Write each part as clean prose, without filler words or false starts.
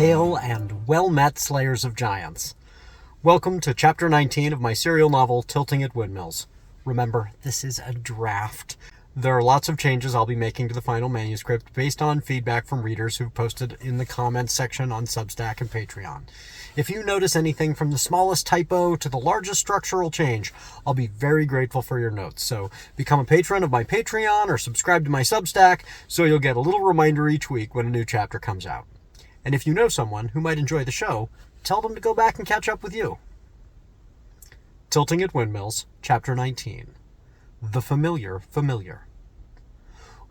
Hail and well-met Slayers of Giants. Welcome to Chapter 19 of my serial novel, Tilting at Windmills. Remember, this is a draft. There are lots of changes I'll be making to the final manuscript based on feedback from readers who've posted in the comments section on Substack and Patreon. If you notice anything from the smallest typo to the largest structural change, I'll be very grateful for your notes. So become a patron of my Patreon or subscribe to my Substack so you'll get a little reminder each week when a new chapter comes out. And if you know someone who might enjoy the show, tell them to go back and catch up with you. Tilting at Windmills, Chapter 19. The Familiar Familiar.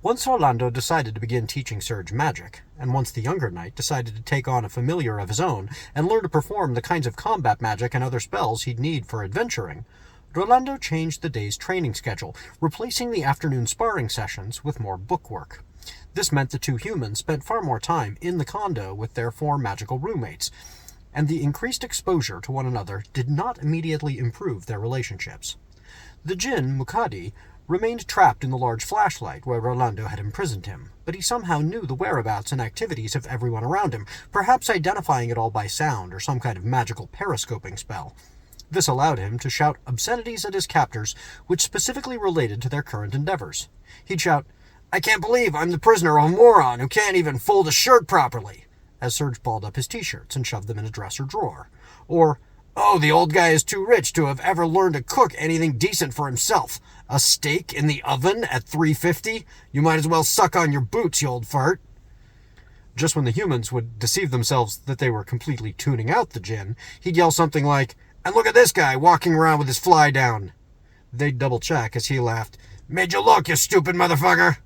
Once Orlando decided to begin teaching Serge magic, and once the younger knight decided to take on a familiar of his own and learn to perform the kinds of combat magic and other spells he'd need for adventuring, Rolando changed the day's training schedule, replacing the afternoon sparring sessions with more bookwork. This meant the two humans spent far more time in the condo with their four magical roommates, and the increased exposure to one another did not immediately improve their relationships. The djinn, Mukadi, remained trapped in the large flashlight where Rolando had imprisoned him, but he somehow knew the whereabouts and activities of everyone around him, perhaps identifying it all by sound or some kind of magical periscoping spell. This allowed him to shout obscenities at his captors, which specifically related to their current endeavors. He'd shout, "I can't believe I'm the prisoner of a moron who can't even fold a shirt properly," as Serge balled up his t-shirts and shoved them in a dresser drawer. Or, "Oh, the old guy is too rich to have ever learned to cook anything decent for himself. A steak in the oven at 350? You might as well suck on your boots, you old fart." Just when the humans would deceive themselves that they were completely tuning out the djinn, he'd yell something like, "And look at this guy walking around with his fly down." They'd double-check as he laughed, "Made you look, you stupid motherfucker."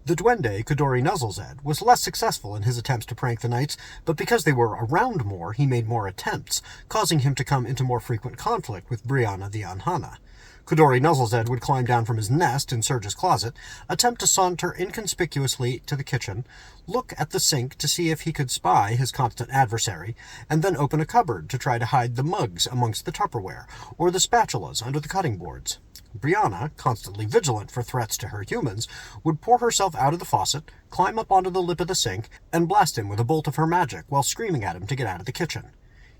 The duende, Kodori Nuzzlezed, was less successful in his attempts to prank the knights, but because they were around more, he made more attempts, causing him to come into more frequent conflict with Brianna the Anhana. Kodori Nuzzlezed would climb down from his nest in Serge's closet, attempt to saunter inconspicuously to the kitchen, look at the sink to see if he could spy his constant adversary, and then open a cupboard to try to hide the mugs amongst the Tupperware, or the spatulas under the cutting boards. Brianna, constantly vigilant for threats to her humans, would pour herself out of the faucet, climb up onto the lip of the sink, and blast him with a bolt of her magic while screaming at him to get out of the kitchen.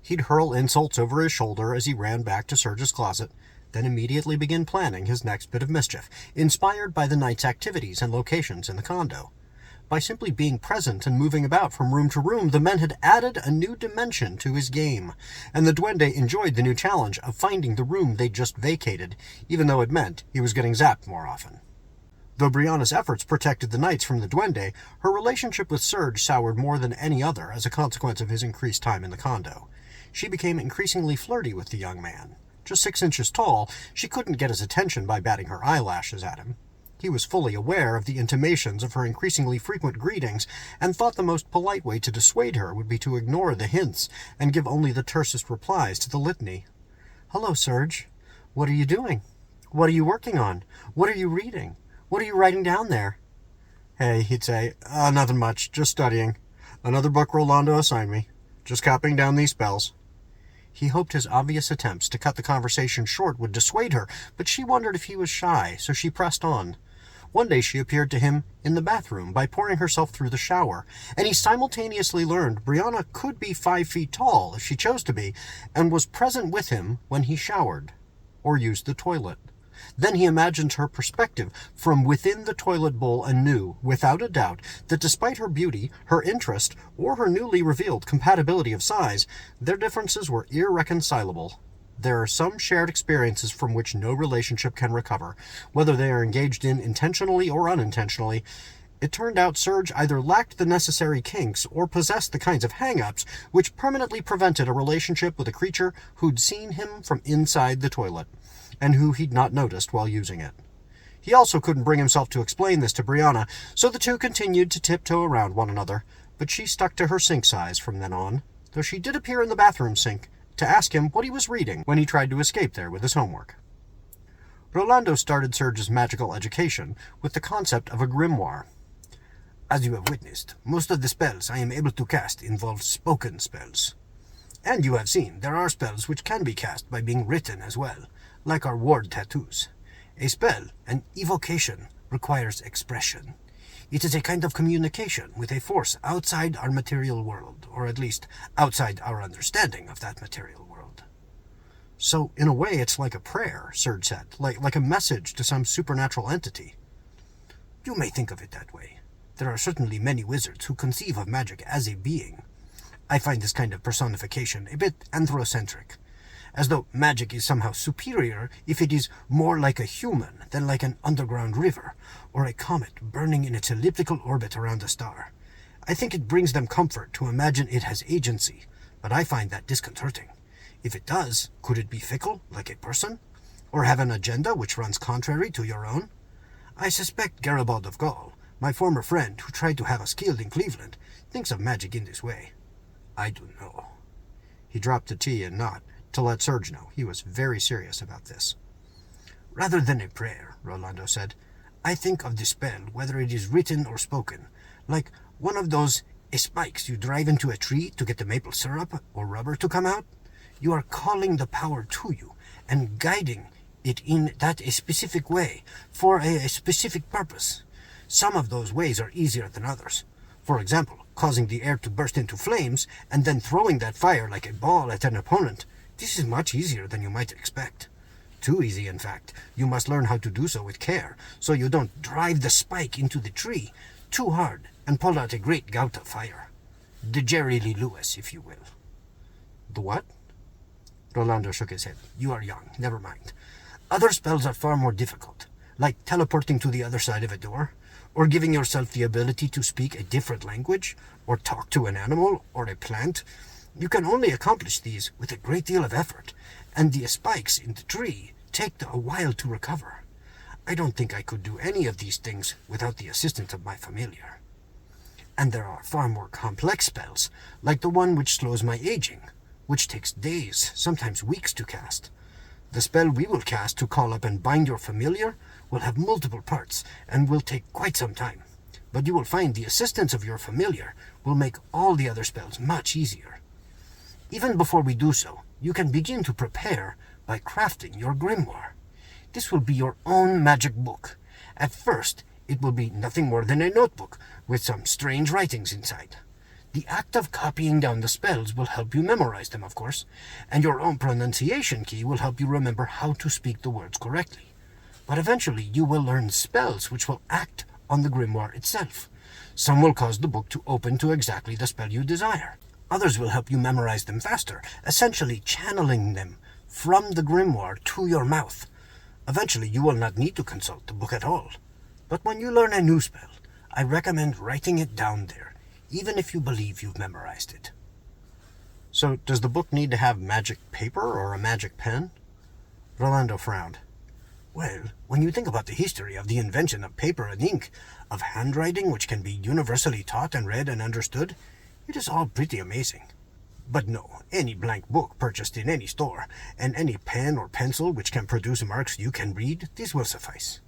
He'd hurl insults over his shoulder as he ran back to Serge's closet, then immediately begin planning his next bit of mischief, inspired by the night's activities and locations in the condo. By simply being present and moving about from room to room, the men had added a new dimension to his game, and the duende enjoyed the new challenge of finding the room they'd just vacated, even though it meant he was getting zapped more often. Though Brianna's efforts protected the knights from the duende, her relationship with Serge soured more than any other as a consequence of his increased time in the condo. She became increasingly flirty with the young man. Just 6 inches tall, she couldn't get his attention by batting her eyelashes at him. He was fully aware of the intimations of her increasingly frequent greetings, and thought the most polite way to dissuade her would be to ignore the hints and give only the tersest replies to the litany. "Hello, Serge. What are you doing? What are you working on? What are you reading? What are you writing down there?" "Hey," he'd say, "nothing much. Just studying. Another book Rolando assigned me. Just copying down these spells." He hoped his obvious attempts to cut the conversation short would dissuade her, but she wondered if he was shy, so she pressed on. One day she appeared to him in the bathroom by pouring herself through the shower, and he simultaneously learned Brianna could be 5 feet tall if she chose to be, and was present with him when he showered, or used the toilet. Then he imagined her perspective from within the toilet bowl and knew, without a doubt, that despite her beauty, her interest, or her newly revealed compatibility of size, their differences were irreconcilable. There are some shared experiences from which no relationship can recover, whether they are engaged in intentionally or unintentionally. It turned out Serge either lacked the necessary kinks or possessed the kinds of hang-ups which permanently prevented a relationship with a creature who'd seen him from inside the toilet, and who he'd not noticed while using it. He also couldn't bring himself to explain this to Brianna, so the two continued to tiptoe around one another, but she stuck to her sink size from then on, though she did appear in the bathroom sink to ask him what he was reading when he tried to escape there with his homework. Rolando started Serge's magical education with the concept of a grimoire. "As you have witnessed, most of the spells I am able to cast involve spoken spells. And you have seen there are spells which can be cast by being written as well, like our ward tattoos. A spell, an evocation, requires expression. It is a kind of communication with a force outside our material world, or at least outside our understanding of that material world. So, in a way, it's like a prayer, Serge said, like a message to some supernatural entity. You may think of it that way. There are certainly many wizards who conceive of magic as a being. I find this kind of personification a bit anthrocentric, as though magic is somehow superior if it is more like a human than like an underground river, or a comet burning in its elliptical orbit around a star. I think it brings them comfort to imagine it has agency, but I find that disconcerting. If it does, could it be fickle, like a person? Or have an agenda which runs contrary to your own? I suspect Garibald of Gaul, my former friend who tried to have us killed in Cleveland, thinks of magic in this way. I do know. He dropped the tea and not to let Serge know he was very serious about this. Rather than a prayer, Rolando said, I think of the spell, whether it is written or spoken, like one of those spikes you drive into a tree to get the maple syrup or rubber to come out. You are calling the power to you and guiding it in that a specific way for a specific purpose. Some of those ways are easier than others. For example, causing the air to burst into flames and then throwing that fire like a ball at an opponent. This is much easier than you might expect. Too easy, in fact. You must learn how to do so with care, so you don't drive the spike into the tree too hard and pull out a great gout of fire. The Jerry Lee Lewis, if you will. The what? Rolando shook his head. You are young. Never mind. Other spells are far more difficult, like teleporting to the other side of a door, or giving yourself the ability to speak a different language, or talk to an animal or a plant. You can only accomplish these with a great deal of effort, and the spikes in the tree take a while to recover. I don't think I could do any of these things without the assistance of my familiar. And there are far more complex spells, like the one which slows my aging, which takes days, sometimes weeks to cast. The spell we will cast to call up and bind your familiar will have multiple parts and will take quite some time. But you will find the assistance of your familiar will make all the other spells much easier. Even before we do so, you can begin to prepare by crafting your grimoire. This will be your own magic book. At first, it will be nothing more than a notebook with some strange writings inside. The act of copying down the spells will help you memorize them, of course, and your own pronunciation key will help you remember how to speak the words correctly. But eventually you will learn spells which will act on the grimoire itself. Some will cause the book to open to exactly the spell you desire. Others will help you memorize them faster, essentially channeling them from the grimoire to your mouth. Eventually you will not need to consult the book at all. But when you learn a new spell, I recommend writing it down there, even if you believe you've memorized it. So, does the book need to have magic paper or a magic pen? Rolando frowned. Well, when you think about the history of the invention of paper and ink, of handwriting which can be universally taught and read and understood, it is all pretty amazing. But no, any blank book purchased in any store, and any pen or pencil which can produce marks you can read, this will suffice.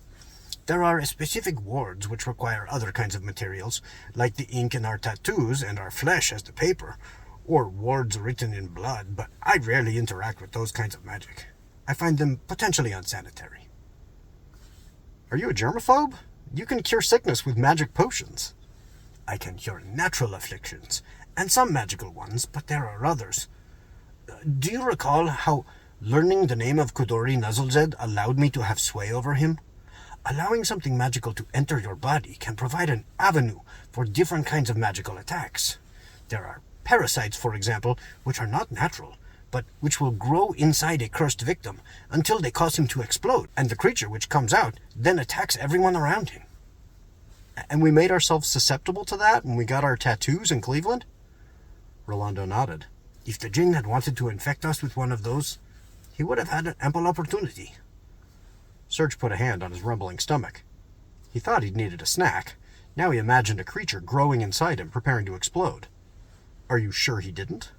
There are specific wards which require other kinds of materials, like the ink in our tattoos and our flesh as the paper, or wards written in blood, but I rarely interact with those kinds of magic. I find them potentially unsanitary. Are you a germaphobe? You can cure sickness with magic potions. I can cure natural afflictions, and some magical ones, but there are others. Do you recall how learning the name of Kudori Nuzzlezed allowed me to have sway over him? Allowing something magical to enter your body can provide an avenue for different kinds of magical attacks. There are parasites, for example, which are not natural, but which will grow inside a cursed victim until they cause him to explode, and the creature which comes out then attacks everyone around him. And we made ourselves susceptible to that when we got our tattoos in Cleveland? Rolando nodded. If the Jinn had wanted to infect us with one of those, he would have had an ample opportunity. Serge put a hand on his rumbling stomach. He thought he'd needed a snack. Now he imagined a creature growing inside him, preparing to explode. Are you sure he didn't?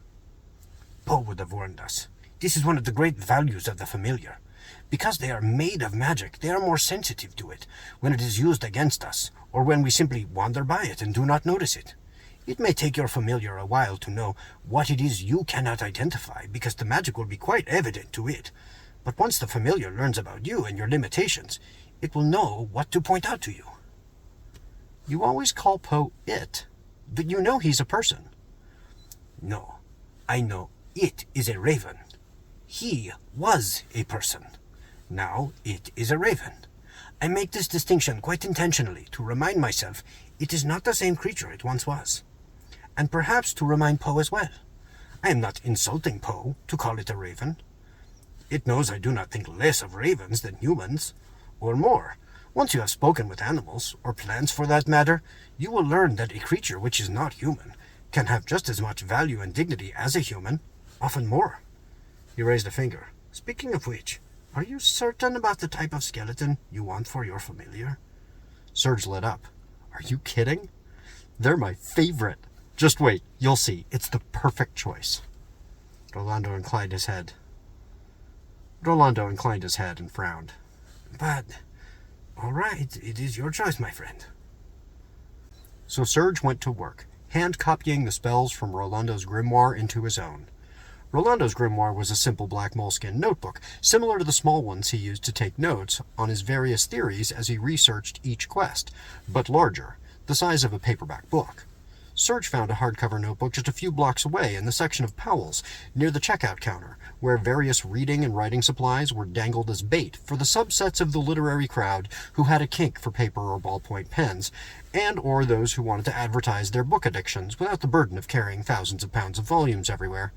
Poe would have warned us. This is one of the great values of the familiar. Because they are made of magic, they are more sensitive to it when it is used against us, or when we simply wander by it and do not notice it. It may take your familiar a while to know what it is you cannot identify, because the magic will be quite evident to it. But once the familiar learns about you and your limitations, it will know what to point out to you. You always call Poe it, but you know he's a person. No, I know it is a raven. He was a person. Now it is a raven. I make this distinction quite intentionally to remind myself it is not the same creature it once was. And perhaps to remind Poe as well. I am not insulting Poe to call it a raven. It knows I do not think less of ravens than humans, or more. Once you have spoken with animals, or plants for that matter, you will learn that a creature which is not human can have just as much value and dignity as a human, often more. He raised a finger. Speaking of which, are you certain about the type of skeleton you want for your familiar? Serge lit up. Are you kidding? They're my favorite. Just wait, you'll see. It's the perfect choice. Rolando inclined his head and frowned. But, all right, it is your choice, my friend. So Serge went to work, hand-copying the spells from Rolando's grimoire into his own. Rolando's grimoire was a simple black moleskin notebook, similar to the small ones he used to take notes on his various theories as he researched each quest, but larger, the size of a paperback book. Serge found a hardcover notebook just a few blocks away in the section of Powell's, near the checkout counter, where various reading and writing supplies were dangled as bait for the subsets of the literary crowd who had a kink for paper or ballpoint pens, and or those who wanted to advertise their book addictions without the burden of carrying thousands of pounds of volumes everywhere.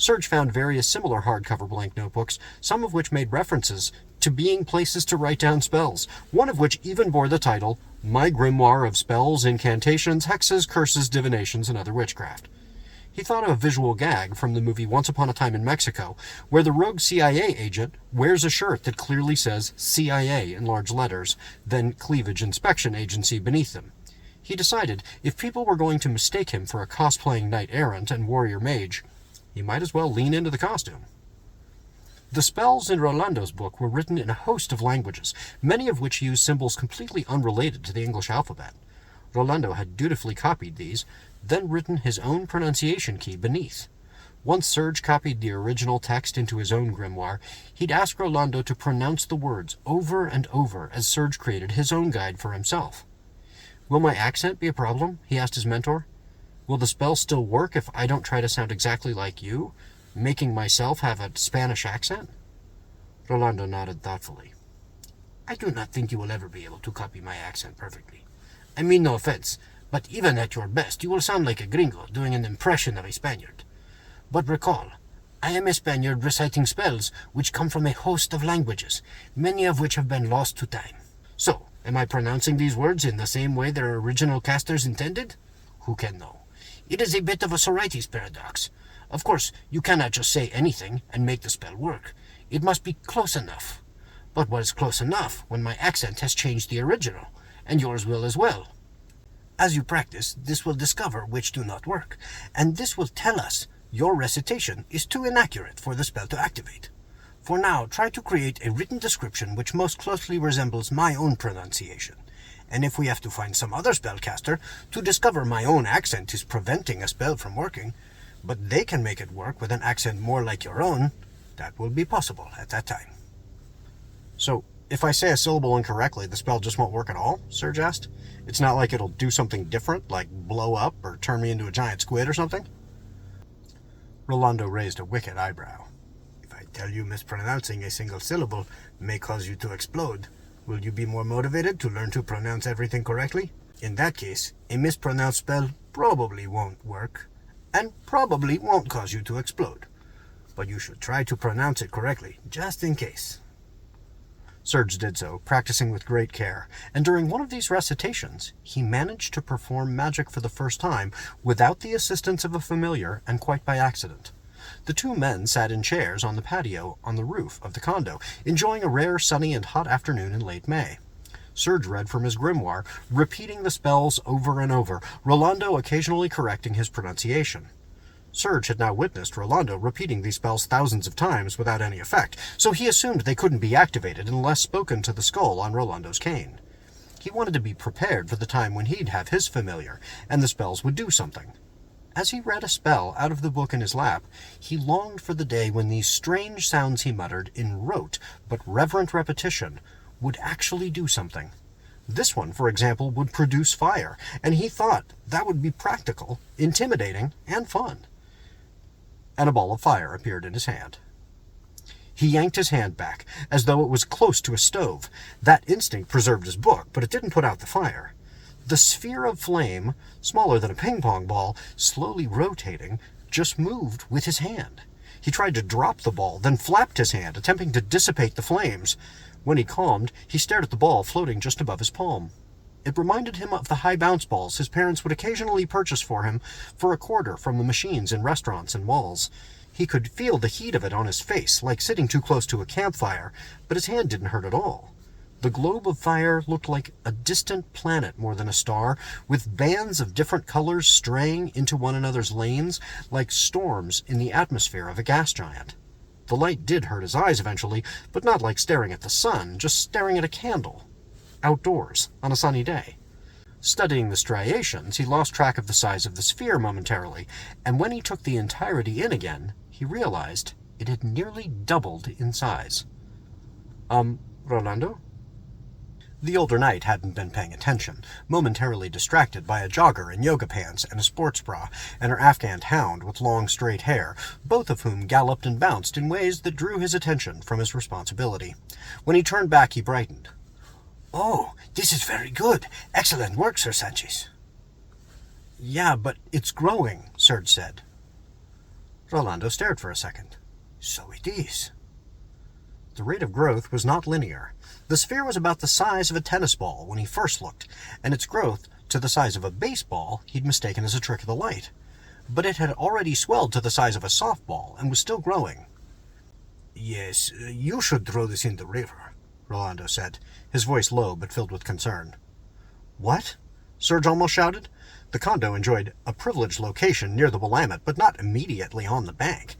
Serge found various similar hardcover blank notebooks, some of which made references to being places to write down spells, one of which even bore the title, My Grimoire of Spells, Incantations, Hexes, Curses, Divinations, and Other Witchcraft. He thought of a visual gag from the movie Once Upon a Time in Mexico, where the rogue CIA agent wears a shirt that clearly says CIA in large letters, then Cleavage Inspection Agency beneath them. He decided if people were going to mistake him for a cosplaying knight-errant and warrior mage, he might as well lean into the costume. The spells in Rolando's book were written in a host of languages, many of which used symbols completely unrelated to the English alphabet. Rolando had dutifully copied these, then written his own pronunciation key beneath. Once Serge copied the original text into his own grimoire, he'd ask Rolando to pronounce the words over and over as Serge created his own guide for himself. Will my accent be a problem? He asked his mentor. Will the spell still work if I don't try to sound exactly like you, making myself have a Spanish accent? Rolando nodded thoughtfully. I do not think you will ever be able to copy my accent perfectly. I mean no offense, but even at your best you will sound like a gringo doing an impression of a Spaniard. But recall, I am a Spaniard reciting spells which come from a host of languages, many of which have been lost to time. So, am I pronouncing these words in the same way their original casters intended? Who can know? It is a bit of a Sorites paradox. Of course, you cannot just say anything and make the spell work. It must be close enough. But what is close enough when my accent has changed the original, and yours will as well? As you practice, this will discover which do not work, and this will tell us your recitation is too inaccurate for the spell to activate. For now, try to create a written description which most closely resembles my own pronunciation. And if we have to find some other spellcaster to discover my own accent is preventing a spell from working, but they can make it work with an accent more like your own, that will be possible at that time. So, if I say a syllable incorrectly, the spell just won't work at all? Serge asked. It's not like it'll do something different, like blow up or turn me into a giant squid or something? Rolando raised a wicked eyebrow. If I tell you mispronouncing a single syllable may cause you to explode, will you be more motivated to learn to pronounce everything correctly? In that case, a mispronounced spell probably won't work, and probably won't cause you to explode. But you should try to pronounce it correctly, just in case. Serge did so, practicing with great care, and during one of these recitations, he managed to perform magic for the first time without the assistance of a familiar and quite by accident. The two men sat in chairs on the patio on the roof of the condo, enjoying a rare sunny and hot afternoon in late May. Serge read from his grimoire, repeating the spells over and over, Rolando occasionally correcting his pronunciation. Serge had now witnessed Rolando repeating these spells thousands of times without any effect, so he assumed they couldn't be activated unless spoken to the skull on Rolando's cane. He wanted to be prepared for the time when he'd have his familiar, and the spells would do something. As he read a spell out of the book in his lap, he longed for the day when these strange sounds he muttered in rote but reverent repetition would actually do something. This one, for example, would produce fire, and he thought that would be practical, intimidating, and fun. And a ball of fire appeared in his hand. He yanked his hand back, as though it was close to a stove. That instinct preserved his book, but it didn't put out the fire. The sphere of flame, smaller than a ping-pong ball, slowly rotating, just moved with his hand. He tried to drop the ball, then flapped his hand, attempting to dissipate the flames. When he calmed, he stared at the ball floating just above his palm. It reminded him of the high bounce balls his parents would occasionally purchase for him for a quarter from the machines in restaurants and malls. He could feel the heat of it on his face, like sitting too close to a campfire, but his hand didn't hurt at all. The globe of fire looked like a distant planet more than a star, with bands of different colors straying into one another's lanes like storms in the atmosphere of a gas giant. The light did hurt his eyes eventually, but not like staring at the sun, just staring at a candle. Outdoors, on a sunny day. Studying the striations, he lost track of the size of the sphere momentarily, and when he took the entirety in again, he realized it had nearly doubled in size. Rolando? The older knight hadn't been paying attention, momentarily distracted by a jogger in yoga pants and a sports bra, and her Afghan hound with long straight hair, both of whom galloped and bounced in ways that drew his attention from his responsibility. When he turned back, he brightened. "Oh, this is very good. Excellent work, Sir Sanchez." "Yeah, but it's growing," Serge said. Rolando stared for a second. "So it is." The rate of growth was not linear. The sphere was about the size of a tennis ball when he first looked, and its growth to the size of a baseball he'd mistaken as a trick of the light. But it had already swelled to the size of a softball and was still growing. "Yes, you should throw this in the river," Rolando said, his voice low but filled with concern. "What?" Serge almost shouted. The condo enjoyed a privileged location near the Willamette, but not immediately on the bank.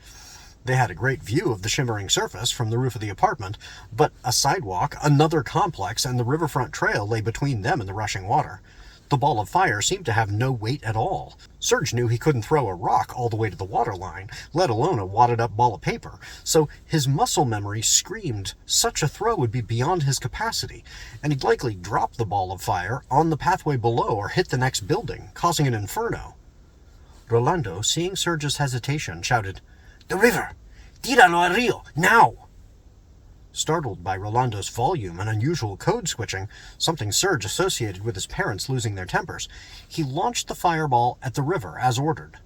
They had a great view of the shimmering surface from the roof of the apartment, but a sidewalk, another complex, and the riverfront trail lay between them and the rushing water. The ball of fire seemed to have no weight at all. Serge knew he couldn't throw a rock all the way to the water line, let alone a wadded-up ball of paper, so his muscle memory screamed such a throw would be beyond his capacity, and he'd likely drop the ball of fire on the pathway below or hit the next building, causing an inferno. Rolando, seeing Serge's hesitation, shouted, "The river! Tíralo al río! Now!" Startled by Rolando's volume and unusual code switching, something Serge associated with his parents losing their tempers, he launched the fireball at the river as ordered.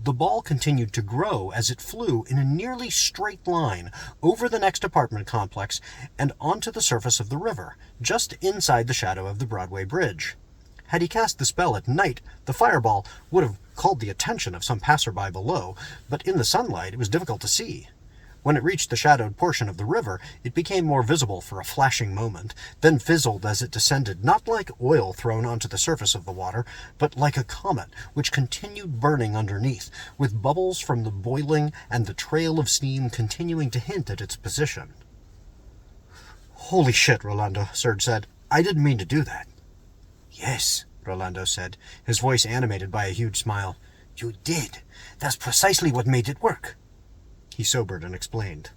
The ball continued to grow as it flew in a nearly straight line over the next apartment complex and onto the surface of the river, just inside the shadow of the Broadway Bridge. Had he cast the spell at night, the fireball would have called the attention of some passerby below, but in the sunlight it was difficult to see. When it reached the shadowed portion of the river, it became more visible for a flashing moment, then fizzled as it descended, not like oil thrown onto the surface of the water, but like a comet, which continued burning underneath, with bubbles from the boiling and the trail of steam continuing to hint at its position. "Holy shit, Rolando," Serge said. "I didn't mean to do that." "Yes," Rolando said, his voice animated by a huge smile. "You did. That's precisely what made it work." He sobered and explained.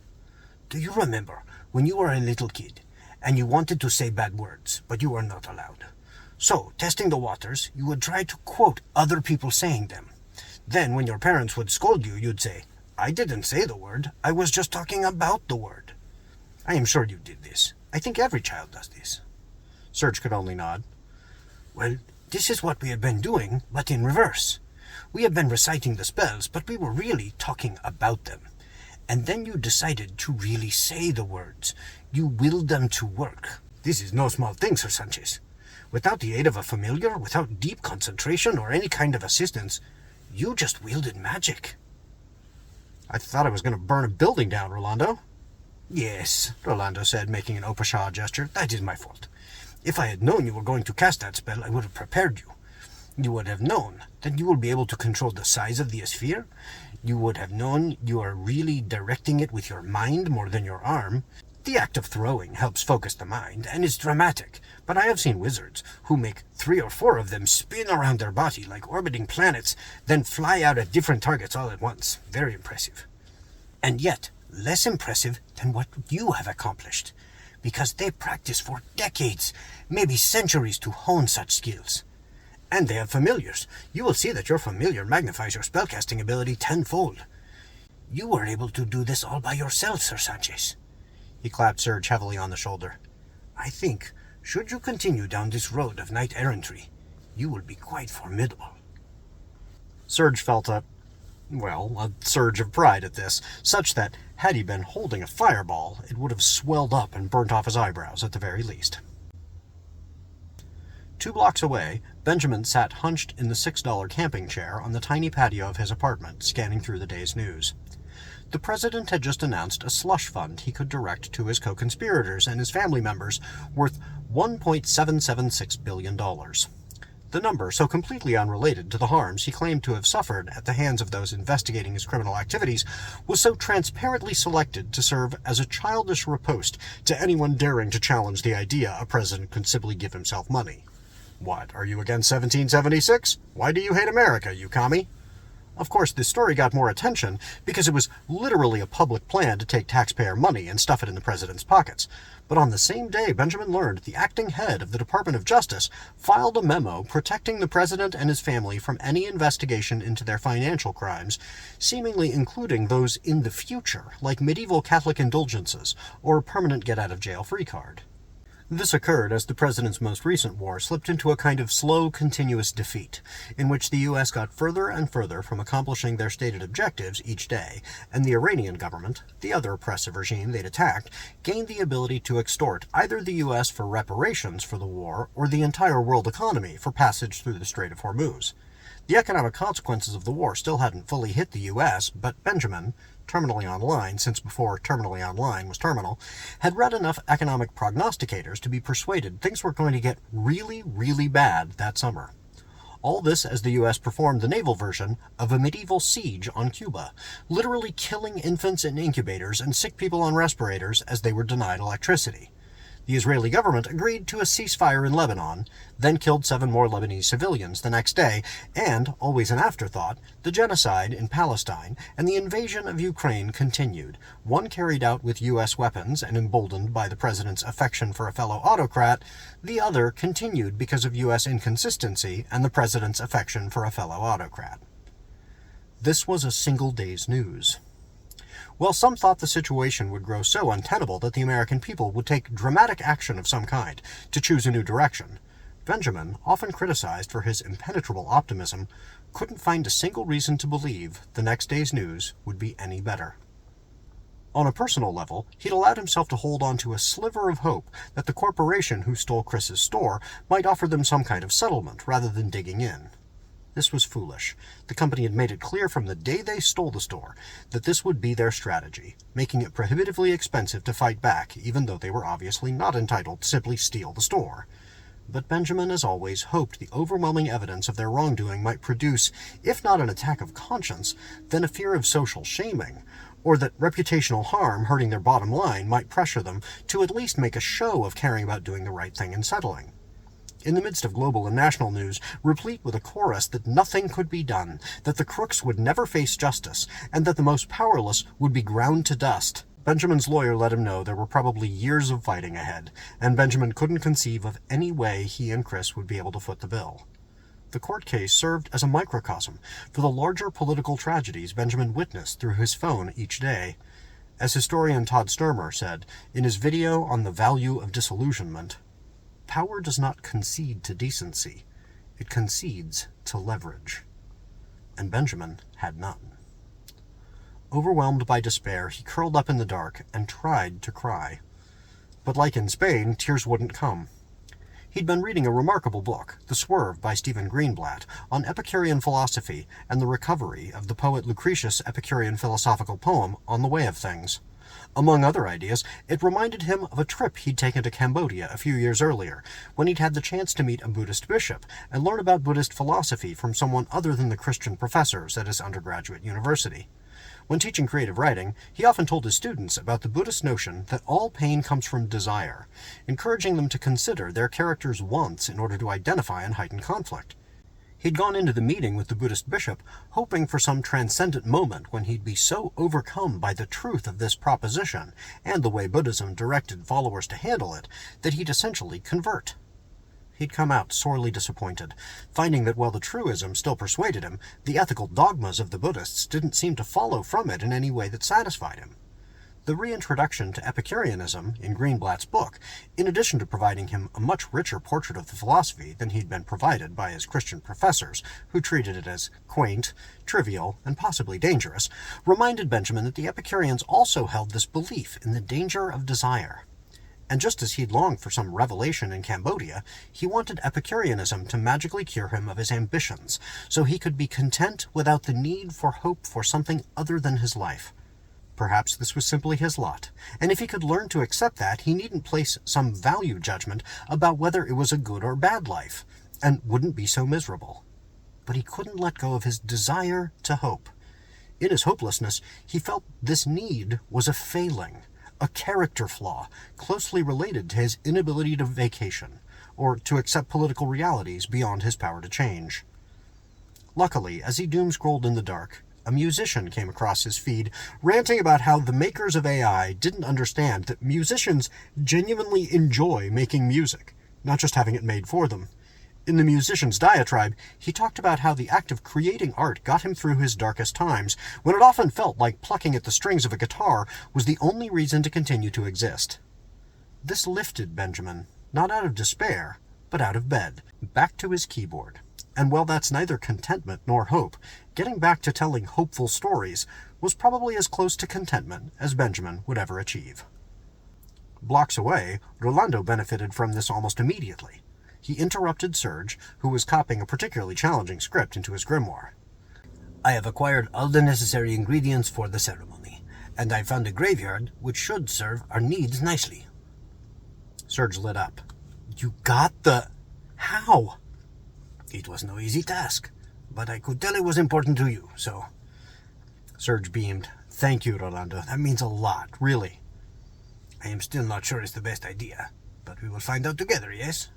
"Do you remember when you were a little kid and you wanted to say bad words, but you were not allowed? So, testing the waters, you would try to quote other people saying them. Then, when your parents would scold you, you'd say, 'I didn't say the word, I was just talking about the word.' I am sure you did this. I think every child does this." Serge could only nod. "Well, this is what we have been doing, but in reverse. We have been reciting the spells, but we were really talking about them. And then you decided to really say the words. You willed them to work. This is no small thing, Sir Sanchez. Without the aid of a familiar, without deep concentration or any kind of assistance, you just wielded magic." "I thought I was going to burn a building down, Rolando." "Yes," Rolando said, making an au pshaw gesture. "That is my fault. If I had known you were going to cast that spell, I would have prepared you. You would have known that you will be able to control the size of the sphere. You would have known you are really directing it with your mind more than your arm. The act of throwing helps focus the mind, and is dramatic, but I have seen wizards who make 3 or 4 of them spin around their body like orbiting planets, then fly out at different targets all at once. Very impressive. And yet, less impressive than what you have accomplished, because they practice for decades, maybe centuries to hone such skills. And they have familiars. You will see that your familiar magnifies your spellcasting ability tenfold. You were able to do this all by yourself, Sir Sanchez. He clapped Serge heavily on the shoulder. I think, should you continue down this road of knight-errantry, you will be quite formidable. Serge felt a surge of pride at this, such that, had he been holding a fireball, it would have swelled up and burnt off his eyebrows at the very least. 2 blocks away, Benjamin sat hunched in the $6 camping chair on the tiny patio of his apartment, scanning through the day's news. The president had just announced a slush fund he could direct to his co-conspirators and his family members worth $1.776 billion. The number, so completely unrelated to the harms he claimed to have suffered at the hands of those investigating his criminal activities, was so transparently selected to serve as a childish riposte to anyone daring to challenge the idea a president could simply give himself money. What, are you against 1776? Why do you hate America, you commie? Of course, this story got more attention because it was literally a public plan to take taxpayer money and stuff it in the president's pockets. But on the same day, Benjamin learned the acting head of the Department of Justice filed a memo protecting the president and his family from any investigation into their financial crimes, seemingly including those in the future, like medieval Catholic indulgences or a permanent get-out-of-jail-free card. This occurred as the president's most recent war slipped into a kind of slow, continuous defeat, in which the U.S. got further and further from accomplishing their stated objectives each day, and the Iranian government, the other oppressive regime they'd attacked, gained the ability to extort either the U.S. for reparations for the war or the entire world economy for passage through the Strait of Hormuz. The economic consequences of the war still hadn't fully hit the U.S., but Benjamin, terminally online since before terminally online was terminal, had read enough economic prognosticators to be persuaded things were going to get really, really bad that summer. All this as the U.S. performed the naval version of a medieval siege on Cuba, literally killing infants in incubators and sick people on respirators as they were denied electricity. The Israeli government agreed to a ceasefire in Lebanon, then killed 7 more Lebanese civilians the next day, and, always an afterthought, the genocide in Palestine and the invasion of Ukraine continued, one carried out with U.S. weapons and emboldened by the president's affection for a fellow autocrat, the other continued because of U.S. inconsistency and the president's affection for a fellow autocrat. This was a single day's news. Well, some thought the situation would grow so untenable that the American people would take dramatic action of some kind to choose a new direction. Benjamin, often criticized for his impenetrable optimism, couldn't find a single reason to believe the next day's news would be any better. On a personal level, he'd allowed himself to hold on to a sliver of hope that the corporation who stole Chris's store might offer them some kind of settlement rather than digging in. This was foolish. The company had made it clear from the day they stole the store that this would be their strategy, making it prohibitively expensive to fight back, even though they were obviously not entitled to simply steal the store. But Benjamin, as always, hoped the overwhelming evidence of their wrongdoing might produce, if not an attack of conscience, then a fear of social shaming, or that reputational harm hurting their bottom line might pressure them to at least make a show of caring about doing the right thing and settling. In the midst of global and national news, replete with a chorus that nothing could be done, that the crooks would never face justice, and that the most powerless would be ground to dust, Benjamin's lawyer let him know there were probably years of fighting ahead, and Benjamin couldn't conceive of any way he and Chris would be able to foot the bill. The court case served as a microcosm for the larger political tragedies Benjamin witnessed through his phone each day. As historian Todd Sturmer said in his video on the value of disillusionment, "Power does not concede to decency, it concedes to leverage." And Benjamin had none. Overwhelmed by despair, he curled up in the dark and tried to cry. But like in Spain, tears wouldn't come. He'd been reading a remarkable book, The Swerve by Stephen Greenblatt, on Epicurean philosophy and the recovery of the poet Lucretius' Epicurean philosophical poem On the Way of Things. Among other ideas, it reminded him of a trip he'd taken to Cambodia a few years earlier, when he'd had the chance to meet a Buddhist bishop and learn about Buddhist philosophy from someone other than the Christian professors at his undergraduate university. When teaching creative writing, he often told his students about the Buddhist notion that all pain comes from desire, encouraging them to consider their characters' wants in order to identify and heighten conflict. He'd gone into the meeting with the Buddhist bishop hoping for some transcendent moment when he'd be so overcome by the truth of this proposition and the way Buddhism directed followers to handle it that he'd essentially convert. He'd come out sorely disappointed, finding that while the truism still persuaded him, the ethical dogmas of the Buddhists didn't seem to follow from it in any way that satisfied him. The reintroduction to Epicureanism in Greenblatt's book, in addition to providing him a much richer portrait of the philosophy than he'd been provided by his Christian professors, who treated it as quaint, trivial, and possibly dangerous, reminded Benjamin that the Epicureans also held this belief in the danger of desire. And just as he'd longed for some revelation in Cambodia, he wanted Epicureanism to magically cure him of his ambitions, so he could be content without the need for hope for something other than his life. Perhaps this was simply his lot, and if he could learn to accept that, he needn't place some value judgment about whether it was a good or bad life, and wouldn't be so miserable. But he couldn't let go of his desire to hope. In his hopelessness, he felt this need was a failing, a character flaw, closely related to his inability to vacation, or to accept political realities beyond his power to change. Luckily, as he doom-scrolled in the dark, a musician came across his feed, ranting about how the makers of AI didn't understand that musicians genuinely enjoy making music, not just having it made for them. In the musician's diatribe, he talked about how the act of creating art got him through his darkest times, when it often felt like plucking at the strings of a guitar was the only reason to continue to exist. This lifted Benjamin, not out of despair, but out of bed, back to his keyboard. And while that's neither contentment nor hope, getting back to telling hopeful stories was probably as close to contentment as Benjamin would ever achieve. Blocks away, Rolando benefited from this almost immediately. He interrupted Serge, who was copying a particularly challenging script into his grimoire. I have acquired all the necessary ingredients for the ceremony, and I found a graveyard which should serve our needs nicely. Serge lit up. You got the... How? It was no easy task, but I could tell it was important to you, so... Serge beamed. Thank you, Rolando. That means a lot, really. I am still not sure it's the best idea, but we will find out together, yes?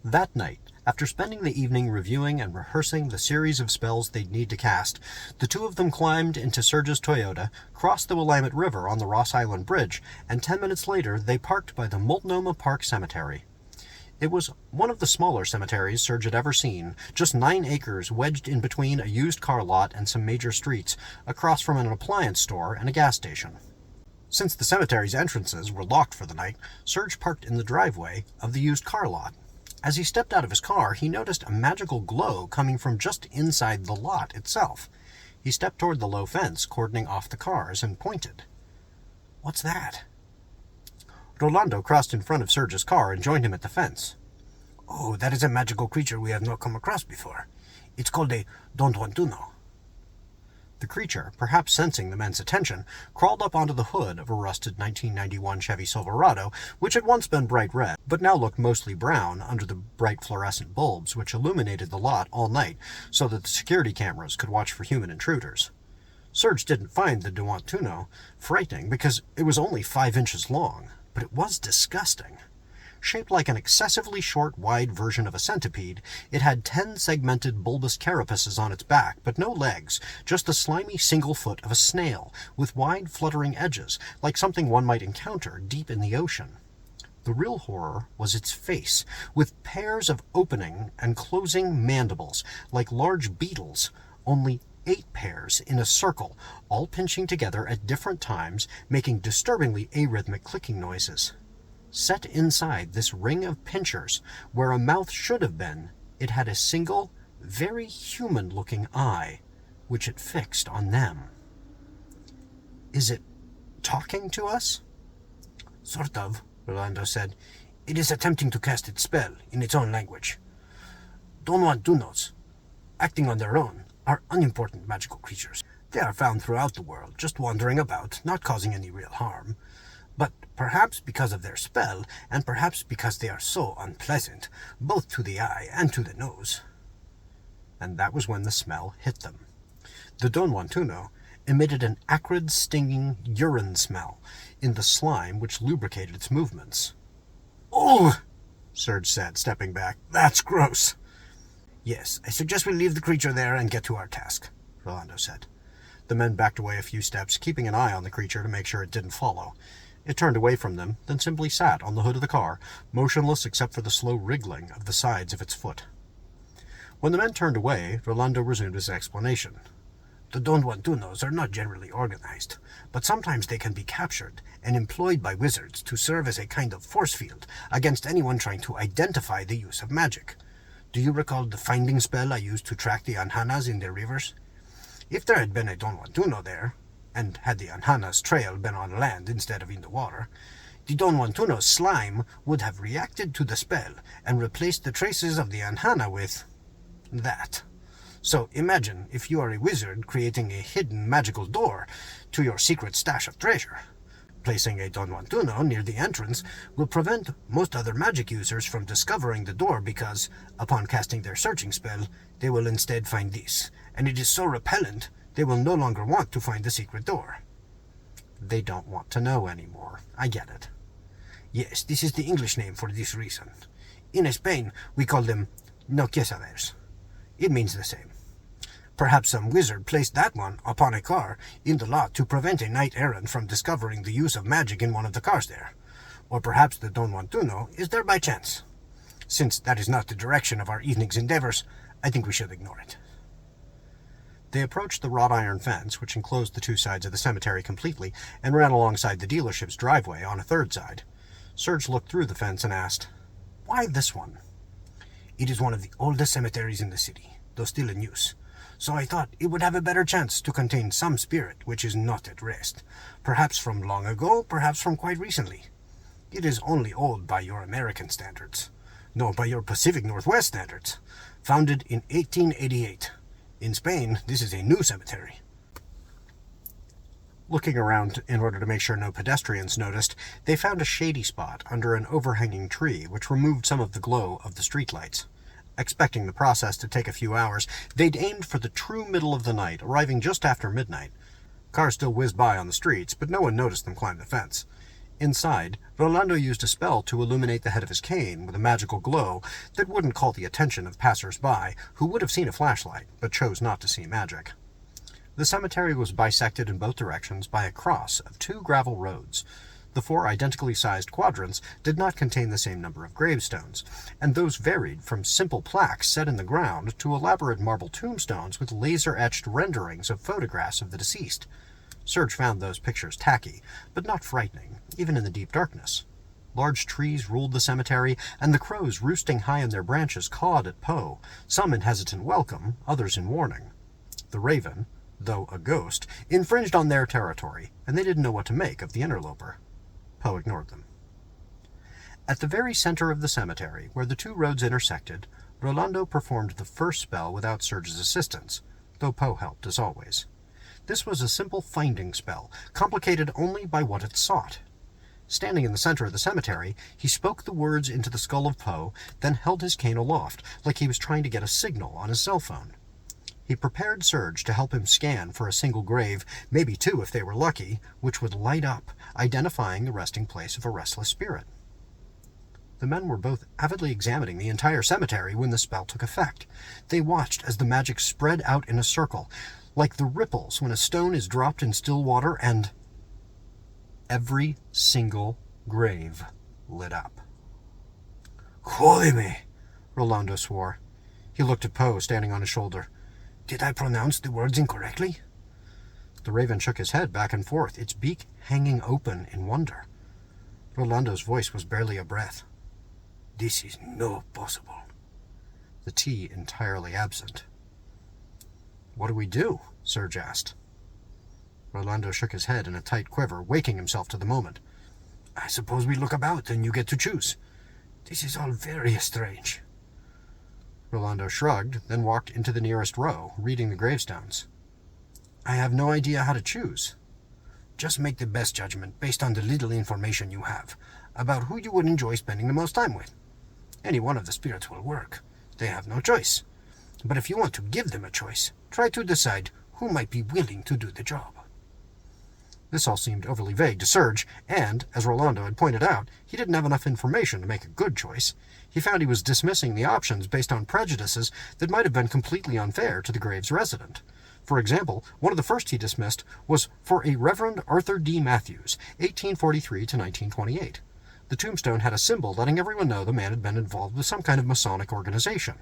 That night, after spending the evening reviewing and rehearsing the series of spells they'd need to cast, the two of them climbed into Serge's Toyota, crossed the Willamette River on the Ross Island Bridge, and 10 minutes later they parked by the Multnomah Park Cemetery. It was one of the smaller cemeteries Serge had ever seen, just 9 acres wedged in between a used car lot and some major streets, across from an appliance store and a gas station. Since the cemetery's entrances were locked for the night, Serge parked in the driveway of the used car lot. As he stepped out of his car, he noticed a magical glow coming from just inside the lot itself. He stepped toward the low fence, cordoning off the cars, and pointed. "What's that?" Rolando crossed in front of Serge's car and joined him at the fence. "Oh, that is a magical creature we have not come across before. It's called a Don't Want To Know." The creature, perhaps sensing the men's attention, crawled up onto the hood of a rusted 1991 Chevy Silverado, which had once been bright red, but now looked mostly brown under the bright fluorescent bulbs which illuminated the lot all night so that the security cameras could watch for human intruders. Serge didn't find the Don't Want To Know frightening because it was only 5 inches long, but it was disgusting. Shaped like an excessively short, wide version of a centipede, it had 10 segmented bulbous carapaces on its back, but no legs, just the slimy single foot of a snail, with wide fluttering edges, like something one might encounter deep in the ocean. The real horror was its face, with pairs of opening and closing mandibles, like large beetles, only 8 pairs in a circle, all pinching together at different times, making disturbingly arrhythmic clicking noises. Set inside this ring of pinchers, where a mouth should have been, it had a single, very human-looking eye, which it fixed on them. "Is it talking to us?" "Sort of," Rolando said. "It is attempting to cast its spell in its own language. Don't Want To Knows, acting on their own, are unimportant magical creatures. They are found throughout the world, just wandering about, not causing any real harm. But perhaps because of their spell, and perhaps because they are so unpleasant, both to the eye and to the nose." And that was when the smell hit them. The Don't Want To Know emitted an acrid, stinging urine smell in the slime which lubricated its movements. "Oh!" Serge said, stepping back. "That's gross." Yes, I suggest we leave the creature there and get to our task, Rolando said. The men backed away a few steps, keeping an eye on the creature to make sure it didn't follow. It turned away from them, then simply sat on the hood of the car, motionless except for the slow wriggling of the sides of its foot. When the men turned away, Rolando resumed his explanation. The Don Juantunos are not generally organized, but sometimes they can be captured and employed by wizards to serve as a kind of force field against anyone trying to identify the use of magic. Do you recall the finding spell I used to track the Anhanas in their rivers? If there had been a Don Juantuno there, and had the Anhanas' trail been on land instead of in the water, the Don Juantuno's slime would have reacted to the spell and replaced the traces of the Anhana with that. So imagine if you are a wizard creating a hidden magical door to your secret stash of treasure. Placing a Don Juantuno near the entrance will prevent most other magic users from discovering the door because, upon casting their searching spell, they will instead find this, and it is so repellent they will no longer want to find the secret door. They don't want to know anymore. I get it. Yes, this is the English name for this reason. In Spain, we call them no quesaders. It means the same. Perhaps some wizard placed that one upon a car in the lot to prevent a knight-errant from discovering the use of magic in one of the cars there. Or perhaps the Don Juantuno is there by chance. Since that is not the direction of our evening's endeavors, I think we should ignore it. They approached the wrought iron fence, which enclosed the two sides of the cemetery completely, and ran alongside the dealership's driveway on a third side. Serge looked through the fence and asked, "Why this one?" It is one of the oldest cemeteries in the city, though still in use. So I thought it would have a better chance to contain some spirit which is not at rest, perhaps from long ago, perhaps from quite recently. It is only old by your American standards. No, by your Pacific Northwest standards. Founded in 1888. In Spain, this is a new cemetery. Looking around in order to make sure no pedestrians noticed, they found a shady spot under an overhanging tree which removed some of the glow of the streetlights. Expecting the process to take a few hours, they'd aimed for the true middle of the night, arriving just after midnight. Cars still whizzed by on the streets, but no one noticed them climb the fence. Inside, Rolando used a spell to illuminate the head of his cane with a magical glow that wouldn't call the attention of passers-by, who would have seen a flashlight, but chose not to see magic. The cemetery was bisected in both directions by a cross of two gravel roads. The four identically sized quadrants did not contain the same number of gravestones, and those varied from simple plaques set in the ground to elaborate marble tombstones with laser-etched renderings of photographs of the deceased. Serge found those pictures tacky, but not frightening, even in the deep darkness. Large trees ruled the cemetery, and the crows roosting high in their branches cawed at Poe, some in hesitant welcome, others in warning. The raven, though a ghost, infringed on their territory, and they didn't know what to make of the interloper. Poe ignored them. At the very center of the cemetery, where the two roads intersected, Rolando performed the first spell without Serge's assistance, though Poe helped as always. This was a simple finding spell, complicated only by what it sought. Standing in the center of the cemetery, he spoke the words into the skull of Poe, then held his cane aloft, like he was trying to get a signal on his cell phone. He prepared Serge to help him scan for a single grave, maybe two if they were lucky, which would light up, identifying the resting place of a restless spirit. The men were both avidly examining the entire cemetery when the spell took effect. They watched as the magic spread out in a circle, like the ripples when a stone is dropped in still water, and every single grave lit up. "Jodeme," Rolando swore. He looked at Poe standing on his shoulder. "Did I pronounce the words incorrectly?" The raven shook his head back and forth, its beak hanging open in wonder. Rolando's voice was barely a breath. "This is no possible." The tea entirely absent. "What do we do?" Serge asked. Rolando shook his head in a tight quiver, waking himself to the moment. "I suppose we look about and you get to choose. This is all very strange." Rolando shrugged, then walked into the nearest row, reading the gravestones. "I have no idea how to choose." "Just make the best judgment based on the little information you have about who you would enjoy spending the most time with. Any one of the spirits will work. They have no choice. But if you want to give them a choice, try to decide who might be willing to do the job." This all seemed overly vague to Serge, and, as Rolando had pointed out, he didn't have enough information to make a good choice. He found he was dismissing the options based on prejudices that might have been completely unfair to the grave's resident. For example, one of the first he dismissed was for a Reverend Arthur D. Matthews, 1843 to 1928. The tombstone had a symbol letting everyone know the man had been involved with some kind of Masonic organization,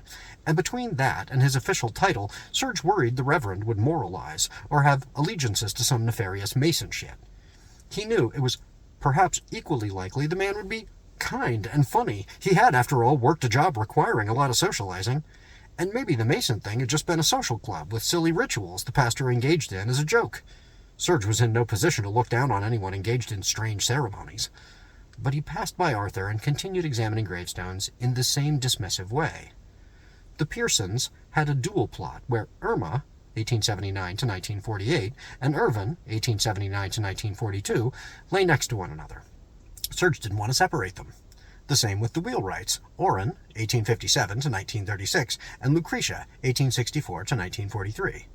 and between that and his official title, Serge worried the Reverend would moralize or have allegiances to some nefarious Mason shit. He knew it was perhaps equally likely the man would be kind and funny. He had, after all, worked a job requiring a lot of socializing, and maybe the Mason thing had just been a social club with silly rituals the pastor engaged in as a joke. Serge was in no position to look down on anyone engaged in strange ceremonies. But he passed by Arthur and continued examining gravestones in the same dismissive way. The Pearsons had a dual plot where Irma, 1879 to 1948, and Irvin, 1879 to 1942, lay next to one another. Serge didn't want to separate them. The same with the wheelwrights, Orrin, 1857 to 1936, and Lucretia, 1864 to 1943.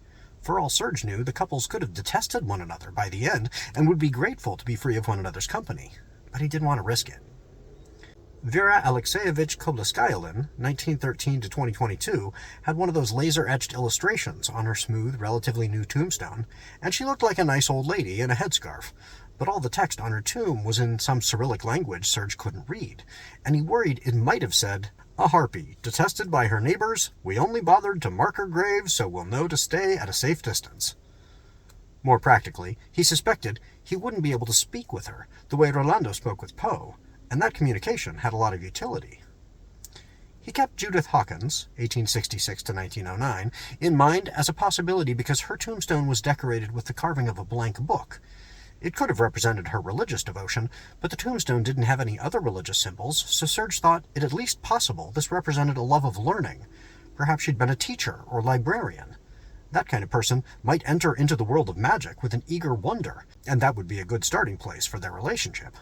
For all Serge knew, the couples could have detested one another by the end and would be grateful to be free of one another's company. But he didn't want to risk it. Vera Alexeyevich Kobliskayalin, 1913 to 2022, had one of those laser-etched illustrations on her smooth, relatively new tombstone, and she looked like a nice old lady in a headscarf. But all the text on her tomb was in some Cyrillic language Serge couldn't read, and he worried it might have said, "A harpy, detested by her neighbors, we only bothered to mark her grave so we'll know to stay at a safe distance." More practically, he suspected he wouldn't be able to speak with her the way Rolando spoke with Poe, and that communication had a lot of utility. He kept Judith Hawkins, 1866 to 1909, in mind as a possibility because her tombstone was decorated with the carving of a blank book. It could have represented her religious devotion, but the tombstone didn't have any other religious symbols, so Serge thought it at least possible this represented a love of learning. Perhaps she'd been a teacher or librarian. That kind of person might enter into the world of magic with an eager wonder, and that would be a good starting place for their relationship.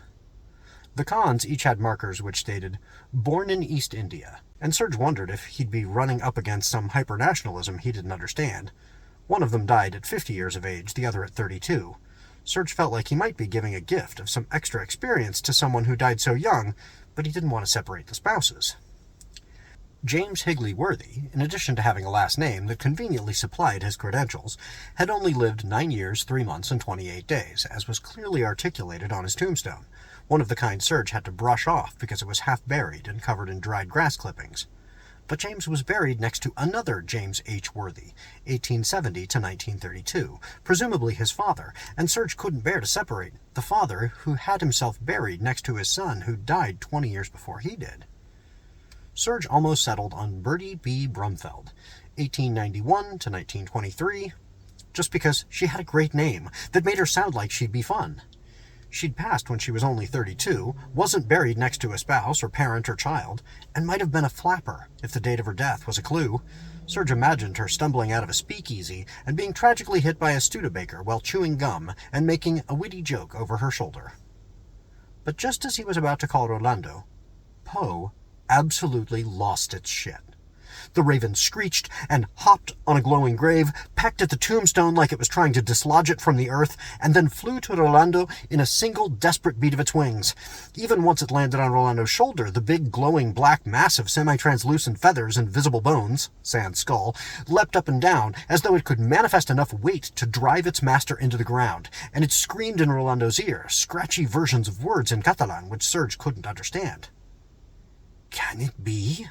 The Khans each had markers which stated, "Born in East India," and Serge wondered if he'd be running up against some hyper-nationalism he didn't understand. One of them died at 50 years of age, the other at 32. Serge felt like he might be giving a gift of some extra experience to someone who died so young, but he didn't want to separate the spouses. James Higley Worthy, in addition to having a last name that conveniently supplied his credentials, had only lived 9 years, 3 months, and 28 days, as was clearly articulated on his tombstone, one of the kind Serge had to brush off because it was half buried and covered in dried grass clippings. But James was buried next to another James H. Worthy, 1870 to 1932, presumably his father, and Serge couldn't bear to separate the father who had himself buried next to his son who died 20 years before he did. Serge almost settled on Bertie B. Brumfeld, 1891 to 1923, just because she had a great name that made her sound like she'd be fun. She'd passed when she was only 32, wasn't buried next to a spouse or parent or child, and might have been a flapper if the date of her death was a clue. Serge imagined her stumbling out of a speakeasy and being tragically hit by a Studebaker while chewing gum and making a witty joke over her shoulder. But just as he was about to call Rolando, Poe absolutely lost its shit. The raven screeched and hopped on a glowing grave, pecked at the tombstone like it was trying to dislodge it from the earth, and then flew to Rolando in a single desperate beat of its wings. Even once it landed on Rolando's shoulder, the big, glowing, black mass of semi-translucent feathers and visible bones, sans skull, leapt up and down as though it could manifest enough weight to drive its master into the ground, and it screamed in Rolando's ear, scratchy versions of words in Catalan which Serge couldn't understand. "Can it be?"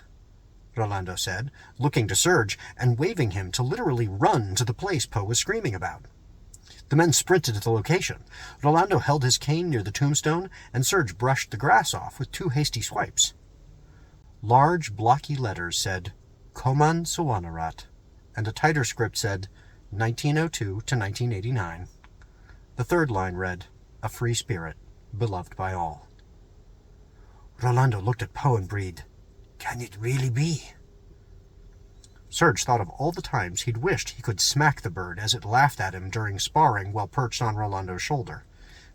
Rolando said, looking to Serge and waving him to literally run to the place Poe was screaming about. The men sprinted to the location. Rolando held his cane near the tombstone, and Serge brushed the grass off with 2 hasty swipes. Large, blocky letters said, "Koman Sawanarat," and a tighter script said, 1902 to 1989. The third line read, "A free spirit, beloved by all." Rolando looked at Poe and breathed, "Can it really be?" Serge thought of all the times he'd wished he could smack the bird as it laughed at him during sparring while perched on Rolando's shoulder.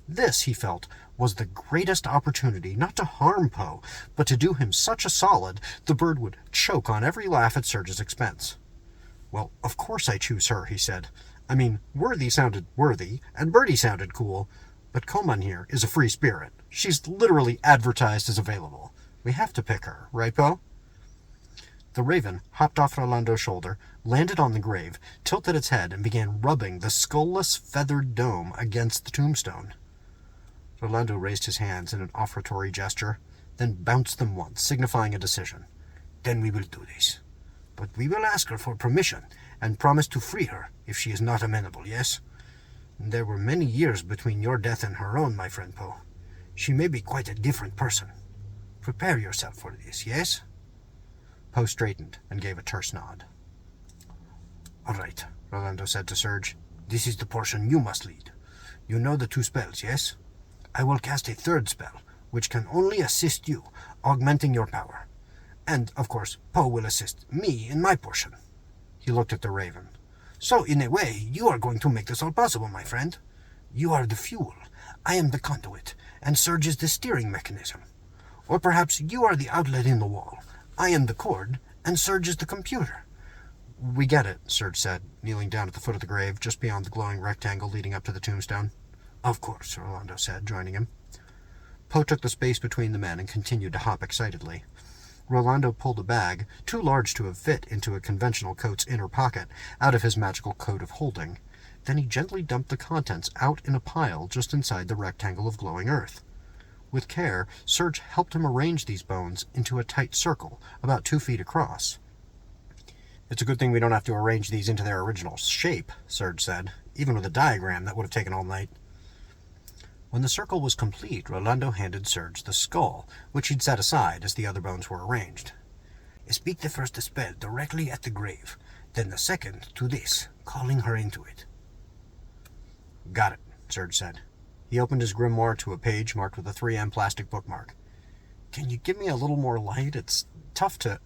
This, he felt, was the greatest opportunity not to harm Poe, but to do him such a solid the bird would choke on every laugh at Serge's expense. "Well, of course I choose her," he said. I mean, Worthy sounded worthy, and Birdie sounded cool, but Coman here is a free spirit. She's literally advertised as available. We have to pick her, right, Poe? The raven hopped off Rolando's shoulder, landed on the grave, tilted its head, and began rubbing the skull-less feathered dome against the tombstone. Rolando raised his hands in an offertory gesture, then bounced them once, signifying a decision. Then we will do this. But we will ask her for permission, and promise to free her if she is not amenable, yes? There were many years between your death and her own, my friend Poe. She may be quite a different person. Prepare yourself for this, yes? Poe straightened and gave a terse nod. All right, Rolando said to Serge. This is the portion you must lead. You know the 2 spells, yes? I will cast a 3rd spell, which can only assist you, augmenting your power. And, of course, Poe will assist me in my portion. He looked at the raven. So, in a way, you are going to make this all possible, my friend. You are the fuel, I am the conduit, and Serge is the steering mechanism. Or perhaps you are the outlet in the wall. I am the cord, and Serge is the computer. We get it, Serge said, kneeling down at the foot of the grave, just beyond the glowing rectangle leading up to the tombstone. Of course, Rolando said, joining him. Poe took the space between the men and continued to hop excitedly. Rolando pulled a bag, too large to have fit into a conventional coat's inner pocket, out of his magical coat of holding. Then he gently dumped the contents out in a pile just inside the rectangle of glowing earth. With care, Serge helped him arrange these bones into a tight circle, about 2 feet across. It's a good thing we don't have to arrange these into their original shape, Serge said. Even with a diagram, that would have taken all night. When the circle was complete, Rolando handed Serge the skull, which he'd set aside as the other bones were arranged. Speak the first spell directly at the grave, then the second to this, calling her into it. Got it, Serge said. He opened his grimoire to a page marked with a 3M plastic bookmark. Can you give me a little more light? It's tough to...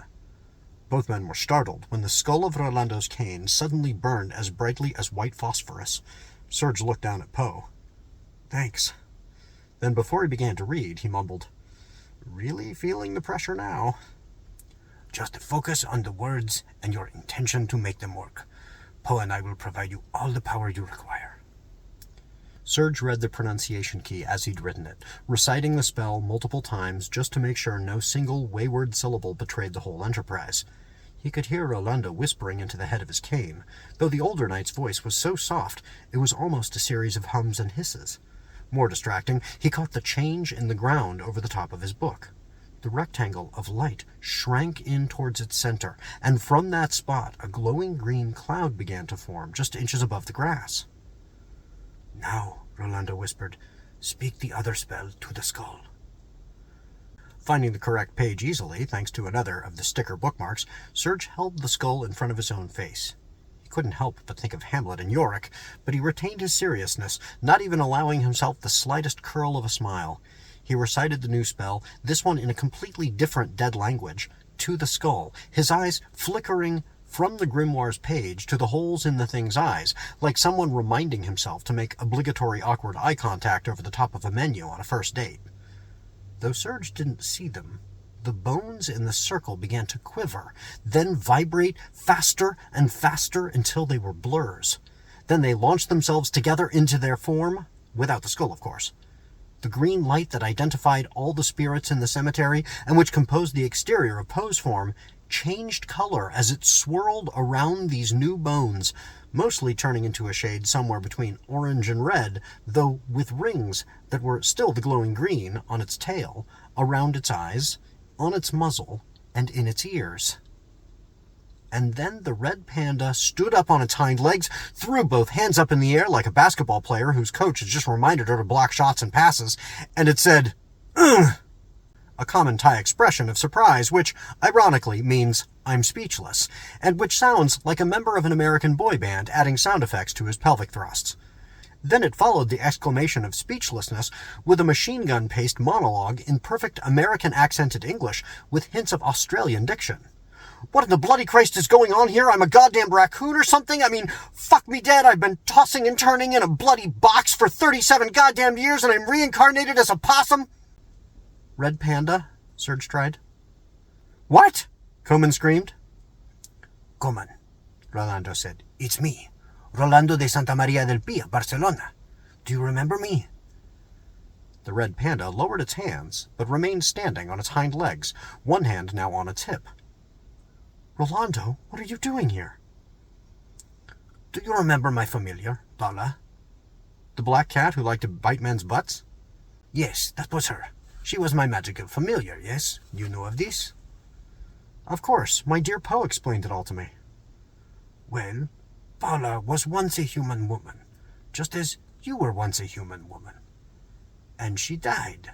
Both men were startled when the skull of Rolando's cane suddenly burned as brightly as white phosphorus. Serge looked down at Poe. Thanks. Then before he began to read, he mumbled, Really feeling the pressure now. Just focus on the words and your intention to make them work. Poe and I will provide you all the power you require. Serge read the pronunciation key as he'd written it, reciting the spell multiple times just to make sure no single wayward syllable betrayed the whole enterprise. He could hear Rolando whispering into the head of his cane, though the older knight's voice was so soft it was almost a series of hums and hisses. More distracting, he caught the change in the ground over the top of his book. The rectangle of light shrank in towards its center, and from that spot a glowing green cloud began to form just inches above the grass. Now, Rolando whispered, speak the other spell to the skull. Finding the correct page easily, thanks to another of the sticker bookmarks, Serge held the skull in front of his own face. He couldn't help but think of Hamlet and Yorick, but he retained his seriousness, not even allowing himself the slightest curl of a smile. He recited the new spell, this one in a completely different dead language, to the skull, his eyes flickering from the grimoire's page to the holes in the thing's eyes, like someone reminding himself to make obligatory awkward eye contact over the top of a menu on a first date. Though Serge didn't see them, the bones in the circle began to quiver, then vibrate faster and faster until they were blurs. Then they launched themselves together into their form, without the skull, of course. The green light that identified all the spirits in the cemetery, and which composed the exterior of Poe's form, changed color as it swirled around these new bones, mostly turning into a shade somewhere between orange and red, though with rings that were still the glowing green on its tail, around its eyes, on its muzzle, and in its ears. And then the red panda stood up on its hind legs, threw both hands up in the air like a basketball player whose coach has just reminded her to block shots and passes, and it said, "Ugh!" A common Thai expression of surprise, which, ironically, means, I'm speechless, and which sounds like a member of an American boy band adding sound effects to his pelvic thrusts. Then it followed the exclamation of speechlessness with a machine gun-paced monologue in perfect American accented English with hints of Australian diction. What in the bloody Christ is going on here? I'm a goddamn raccoon or something? I mean, fuck me dead, I've been tossing and turning in a bloody box for 37 goddamn years and I'm reincarnated as a possum? Red panda? Serge tried. What? Coman screamed. Gorman, Rolando said. It's me, Rolando de Santa Maria del Pia, Barcelona. Do you remember me? The red panda lowered its hands, but remained standing on its hind legs, one hand now on its hip. Rolando, what are you doing here? Do you remember my familiar, Paula? The black cat who liked to bite men's butts? Yes, that was her. She was my magical familiar, yes? You know of this? Of course, my dear Poe explained it all to me. Well, Paula was once a human woman, just as you were once a human woman. And she died.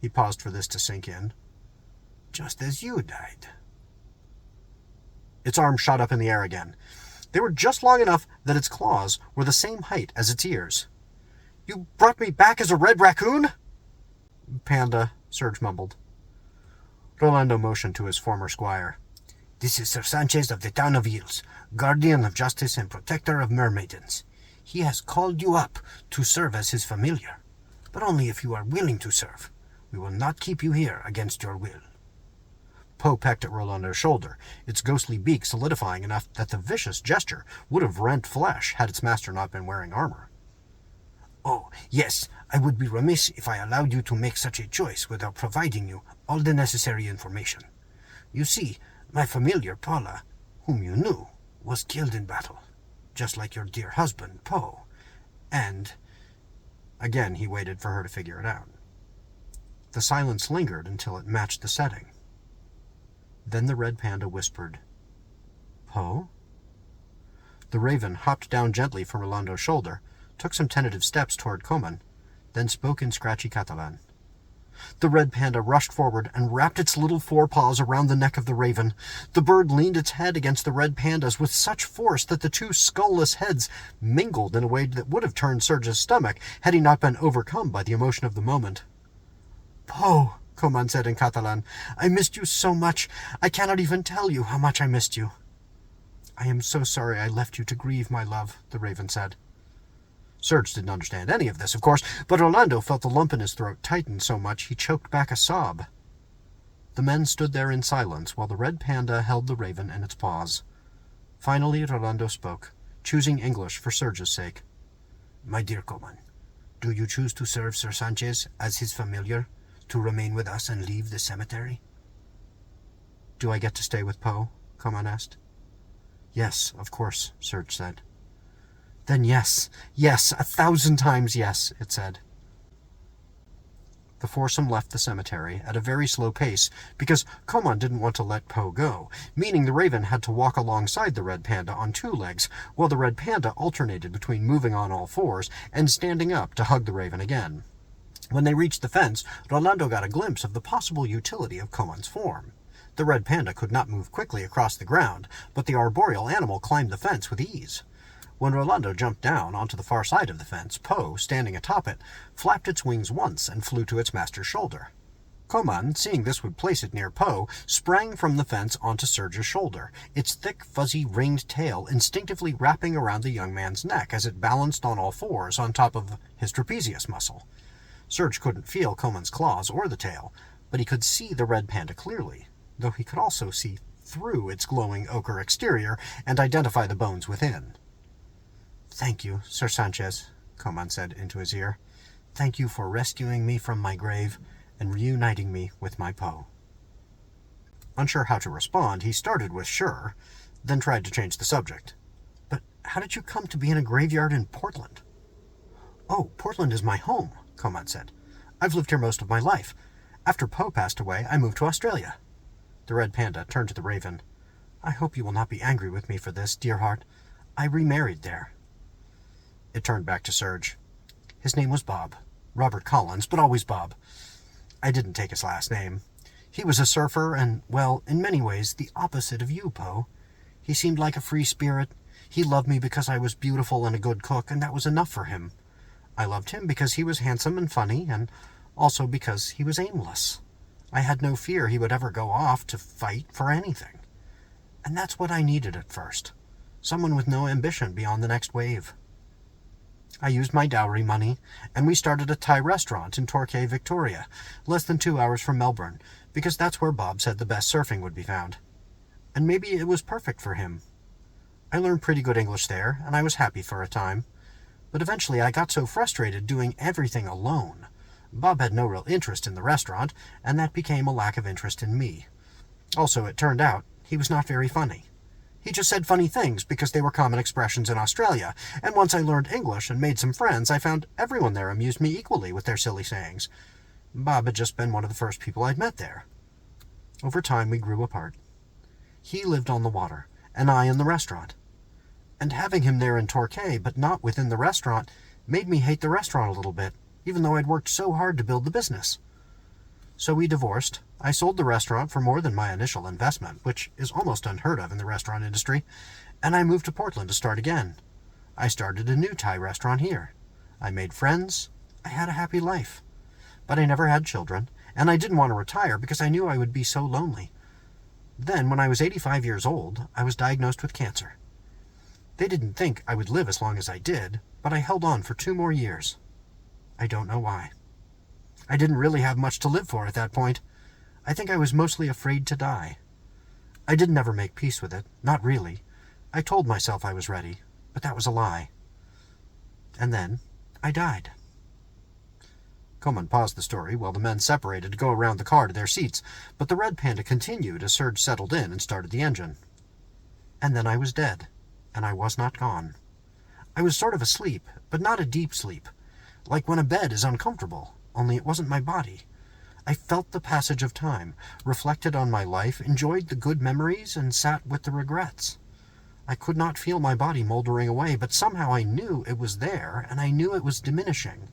He paused for this to sink in. Just as you died. Its arms shot up in the air again. They were just long enough that its claws were the same height as its ears. You brought me back as a red raccoon? Panda, Serge mumbled. Rolando motioned to his former squire. This is Sir Sanchez of the town of Eels, guardian of justice and protector of mermaidens. He has called you up to serve as his familiar, but only if you are willing to serve. We will not keep you here against your will. Poe pecked at Rolando's shoulder, its ghostly beak solidifying enough that the vicious gesture would have rent flesh had its master not been wearing armor. Oh, yes, I would be remiss if I allowed you to make such a choice without providing you all the necessary information. You see, my familiar Paula, whom you knew, was killed in battle, just like your dear husband, Poe, and... Again he waited for her to figure it out. The silence lingered until it matched the setting. Then the red panda whispered, Poe? The raven hopped down gently from Rolando's shoulder, took some tentative steps toward Gorman, then spoke in scratchy Catalan. The red panda rushed forward and wrapped its little forepaws around the neck of the raven. The bird leaned its head against the red panda's with such force that the two skull-less heads mingled in a way that would have turned Serge's stomach had he not been overcome by the emotion of the moment. Poe, Gorman said in Catalan, I missed you so much. I cannot even tell you how much I missed you. I am so sorry I left you to grieve, my love, the raven said. Serge didn't understand any of this, of course, but Rolando felt the lump in his throat tighten so much he choked back a sob. The men stood there in silence while the red panda held the raven in its paws. Finally Rolando spoke, choosing English for Serge's sake. My dear Gorman, do you choose to serve Sir Sanchez as his familiar, to remain with us and leave the cemetery? Do I get to stay with Poe? Gorman asked. Yes, of course, Serge said. Then yes, 1,000 times yes, it said. The foursome left the cemetery at a very slow pace because Gorman didn't want to let Poe go, meaning the raven had to walk alongside the red panda on two legs, while the red panda alternated between moving on all fours and standing up to hug the raven again. When they reached the fence, Rolando got a glimpse of the possible utility of Gorman's form. The red panda could not move quickly across the ground, but the arboreal animal climbed the fence with ease. When Rolando jumped down onto the far side of the fence, Poe, standing atop it, flapped its wings once and flew to its master's shoulder. Gorman, seeing this would place it near Poe, sprang from the fence onto Serge's shoulder, its thick, fuzzy, ringed tail instinctively wrapping around the young man's neck as it balanced on all fours on top of his trapezius muscle. Serge couldn't feel Gorman's claws or the tail, but he could see the red panda clearly, though he could also see through its glowing ochre exterior and identify the bones within. Thank you, Sir Sanchez, Gorman said into his ear. Thank you for rescuing me from my grave and reuniting me with my Poe. Unsure how to respond, he started with sure, then tried to change the subject. But how did you come to be in a graveyard in Portland? Oh, Portland is my home, Gorman said. I've lived here most of my life. After Poe passed away, I moved to Australia. The red panda turned to the raven. I hope you will not be angry with me for this, dear heart. I remarried there. It turned back to Serge. His name was Bob. Robert Collins, but always Bob. I didn't take his last name. He was a surfer and, well, in many ways, the opposite of you, Poe. He seemed like a free spirit. He loved me because I was beautiful and a good cook, and that was enough for him. I loved him because he was handsome and funny, and also because he was aimless. I had no fear he would ever go off to fight for anything. And that's what I needed at first. Someone with no ambition beyond the next wave. I used my dowry money, and we started a Thai restaurant in Torquay, Victoria, less than 2 hours from Melbourne, because that's where Bob said the best surfing would be found. And maybe it was perfect for him. I learned pretty good English there, and I was happy for a time. But eventually I got so frustrated doing everything alone. Bob had no real interest in the restaurant, and that became a lack of interest in me. Also, it turned out he was not very funny. He just said funny things because they were common expressions in Australia, and once I learned English and made some friends, I found everyone there amused me equally with their silly sayings. Bob had just been one of the first people I'd met there. Over time, we grew apart. He lived on the water, and I in the restaurant. And having him there in Torquay, but not within the restaurant, made me hate the restaurant a little bit, even though I'd worked so hard to build the business. So we divorced. I sold the restaurant for more than my initial investment, which is almost unheard of in the restaurant industry, and I moved to Portland to start again. I started a new Thai restaurant here. I made friends. I had a happy life. But I never had children, and I didn't want to retire because I knew I would be so lonely. Then, when I was 85 years old, I was diagnosed with cancer. They didn't think I would live as long as I did, but I held on for 2 more years. I don't know why. I didn't really have much to live for at that point. I think I was mostly afraid to die. I didn't ever make peace with it, not really. I told myself I was ready, but that was a lie. And then, I died. Gorman paused the story while the men separated to go around the car to their seats, but the red panda continued as Serge settled in and started the engine. And then I was dead, and I was not gone. I was sort of asleep, but not a deep sleep, like when a bed is uncomfortable, only it wasn't my body. I felt the passage of time, reflected on my life, enjoyed the good memories, and sat with the regrets. I could not feel my body moldering away, but somehow I knew it was there, and I knew it was diminishing.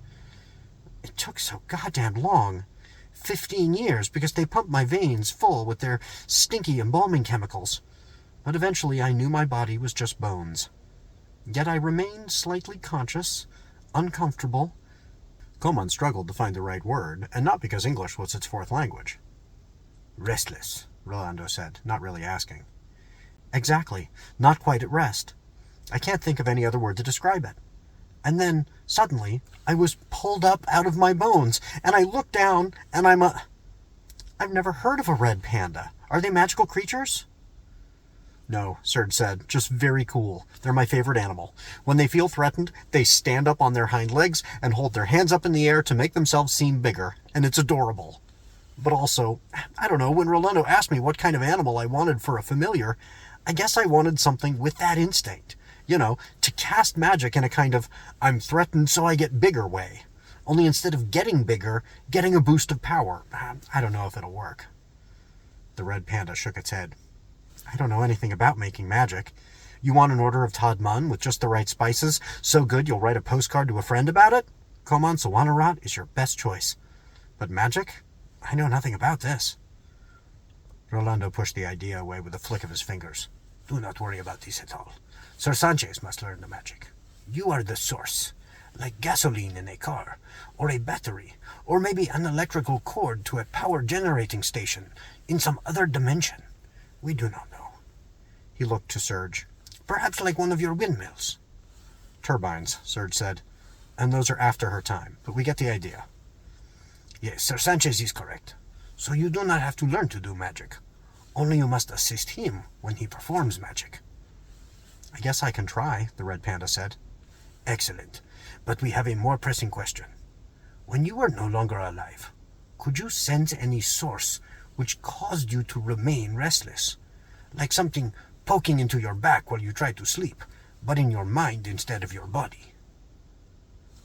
It took so goddamn long. 15 years, because they pumped my veins full with their stinky embalming chemicals. But eventually I knew my body was just bones. Yet I remained slightly conscious, uncomfortable. Gorman struggled to find the right word, and not because English was its fourth language. Restless, Rolando said, not really asking. Exactly, not quite at rest. I can't think of any other word to describe it. And then, suddenly, I was pulled up out of my bones, and I looked down, and I've never heard of a red panda. Are they magical creatures? No, Serge said, just very cool. They're my favorite animal. When they feel threatened, they stand up on their hind legs and hold their hands up in the air to make themselves seem bigger, and it's adorable. But also, I don't know, when Rolando asked me what kind of animal I wanted for a familiar, I guess I wanted something with that instinct. You know, to cast magic in a kind of I'm threatened so I get bigger way. Only instead of getting bigger, getting a boost of power. I don't know if it'll work. The red panda shook its head. I don't know anything about making magic. You want an order of Todd Munn with just the right spices, so good you'll write a postcard to a friend about it? Koman Sawanarat is your best choice. But magic? I know nothing about this. Rolando pushed the idea away with a flick of his fingers. Do not worry about this at all. Sir Sanchez must learn the magic. You are the source, like gasoline in a car, or a battery, or maybe an electrical cord to a power generating station in some other dimension. We do not know. He looked to Serge. Perhaps like one of your windmills. Turbines, Serge said. And those are after her time, but we get the idea. Yes, Sir Sanchez is correct. So you do not have to learn to do magic. Only you must assist him when he performs magic. I guess I can try, the red panda said. Excellent. But we have a more pressing question. When you were no longer alive, could you sense any source which caused you to remain restless? Like something poking into your back while you try to sleep, but in your mind instead of your body.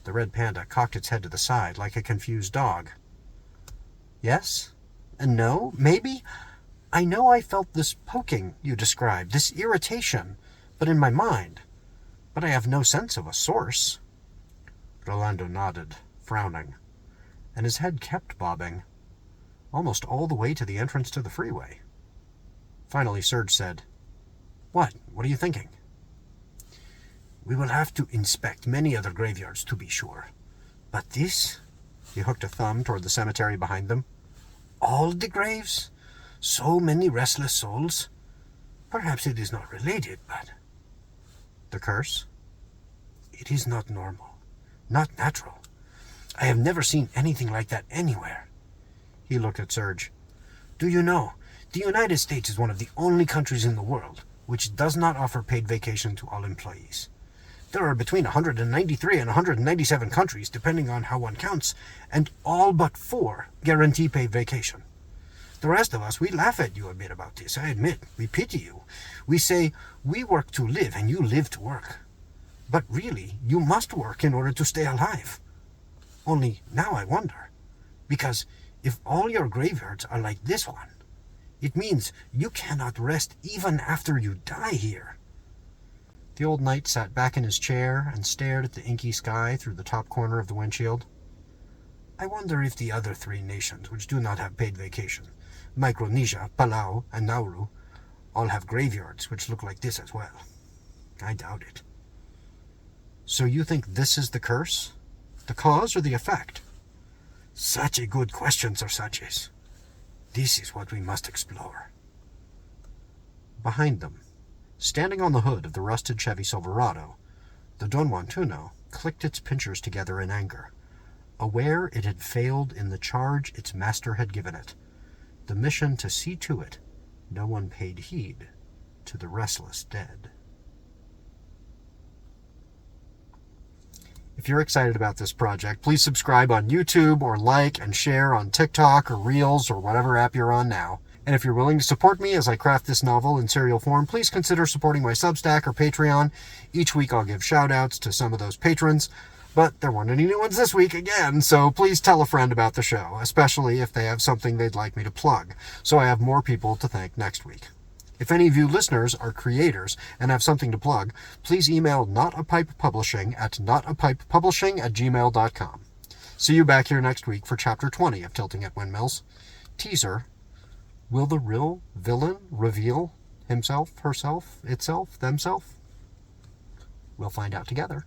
The red panda cocked its head to the side like a confused dog. Yes? And no? Maybe? I know I felt this poking you described, this irritation, but in my mind. But I have no sense of a source. Rolando nodded, frowning, and his head kept bobbing, almost all the way to the entrance to the freeway. Finally, Serge said, What? What are you thinking? We will have to inspect many other graveyards to be sure. But this? He hooked a thumb toward the cemetery behind them. All the graves? So many restless souls? Perhaps it is not related, but... The curse? It is not normal. Not natural. I have never seen anything like that anywhere. He looked at Serge. Do you know, the United States is one of the only countries in the world which does not offer paid vacation to all employees. There are between 193 and 197 countries, depending on how one counts, and all but 4 guarantee paid vacation. The rest of us, we laugh at you a bit about this, I admit. We pity you. We say, we work to live and you live to work. But really, you must work in order to stay alive. Only now I wonder, because if all your graveyards are like this one, it means you cannot rest even after you die here. The old knight sat back in his chair and stared at the inky sky through the top corner of the windshield. I wonder if the other 3 nations which do not have paid vacation, Micronesia, Palau, and Nauru, all have graveyards which look like this as well. I doubt it. So you think this is the curse? The cause or the effect? Such a good question, Sir Sanchez. This is what we must explore. Behind them, standing on the hood of the rusted Chevy Silverado, the Don Juan clicked its pincers together in anger, aware it had failed in the charge its master had given it, the mission to see to it no one paid heed to the restless dead. If you're excited about this project, please subscribe on YouTube or like and share on TikTok or Reels or whatever app you're on now. And if you're willing to support me as I craft this novel in serial form, please consider supporting my Substack or Patreon. Each week I'll give shout-outs to some of those patrons, but there weren't any new ones this week again, so please tell a friend about the show, especially if they have something they'd like me to plug, so I have more people to thank next week. If any of you listeners are creators and have something to plug, please email NotAPipePublishing at NotAPipePublishing@gmail.com. See you back here next week for Chapter 20 of Tilting at Windmills. Teaser: will the real villain reveal himself, herself, itself, themself? We'll find out together.